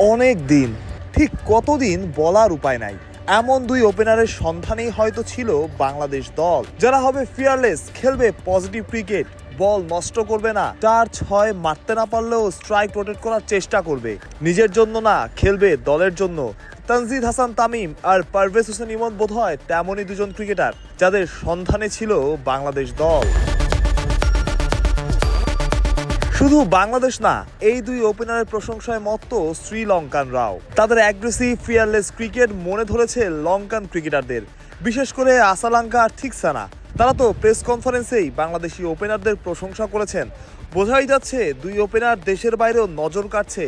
অনেক দিন, ঠিক কতদিন বলার উপায় নাই। এমন দুই ওপেনারের সন্ধানেই হয়তো ছিল বাংলাদেশ দল, যারা হবে ফিয়ারলেস, খেলবে পজিটিভ ক্রিকেট, বল নষ্ট করবে না, 4-6 মারতে না পারলেও স্ট্রাইক রোটেট করার চেষ্টা করবে, নিজের জন্য না খেলবে দলের জন্য। তানজিদ হাসান তামিম আর পারভেজ হোসেন ইমন বোধহয় তেমনই দুজন ক্রিকেটার যাদের সন্ধানে ছিল বাংলাদেশ দল। শুধু বাংলাদেশ না, এই দুই ওপেনারের প্রশংসায় মত্ত শ্রীলঙ্কানরাও। তাদের অ্যাগ্রেসিভ ফিয়ারলেস ক্রিকেট মনে ধরেছে লঙ্কান ক্রিকেটারদের, বিশেষ করে আসালাঙ্কা আর থিকসানা। তারা তো প্রেস কনফারেন্সেই বাংলাদেশি ওপেনারদের প্রশংসা করেছেন। বোঝাই যাচ্ছে দুই ওপেনার দেশের বাইরেও নজর কাটছে,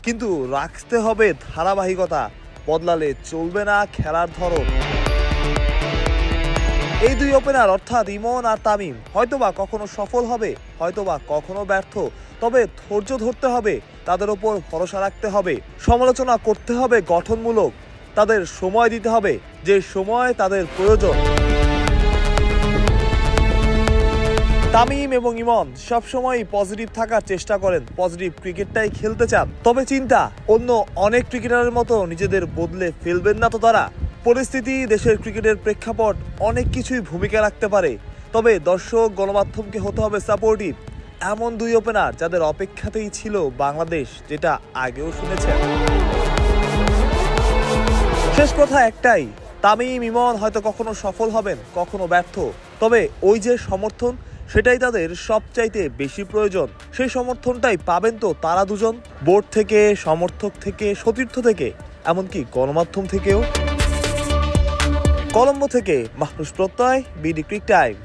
কিন্তু রাখতে হবে ধারাবাহিকতা, বদলালে চলবে না খেলার ধরন। এই দুই ওপেনার অর্থাৎ ইমন আর তামিম হয়তোবা কখনো সফল হবে, হয়তোবা কখনো ব্যর্থ, তবে ধৈর্য ধরতে হবে, তাদের ওপর ভরসা রাখতে হবে, সমালোচনা করতে হবে গঠনমূলক, তাদের সময় দিতে হবে যে সময় তাদের প্রয়োজন। তামিম এবং ইমন সবসময় পজিটিভ থাকার চেষ্টা করেন, পজিটিভ ক্রিকেটটাই খেলতে চান। তবে চিন্তা, অন্য অনেক ক্রিকেটারের মতো নিজেদের বদলে ফেলবেন না তো তারা। পরিস্থিতি, দেশের ক্রিকেটের প্রেক্ষাপট অনেক কিছুই ভূমিকা রাখতে পারে, তবে দর্শক, গণমাধ্যমকে হতে হবে সাপোর্টিভ। এমন দুই ওপেনার যাদের অপেক্ষাতেই ছিল বাংলাদেশ, যেটা আগেও শুনেছেন। শেষ কথা একটাই, তামিম ইমন হয়তো কখনো সফল হবেন, কখনো ব্যর্থ, তবে ওই যে সমর্থন, সেটাই তাদের সবচাইতে বেশি প্রয়োজন। সেই সমর্থনটাই পাবেন তো তারা দুজন, বোর্ড থেকে, সমর্থক থেকে, সতীর্থ থেকে, এমনকি গণমাধ্যম থেকেও। কলম্বো থেকে মাহরুজ প্রত্যয়, বিডি ক্রিক টাইম।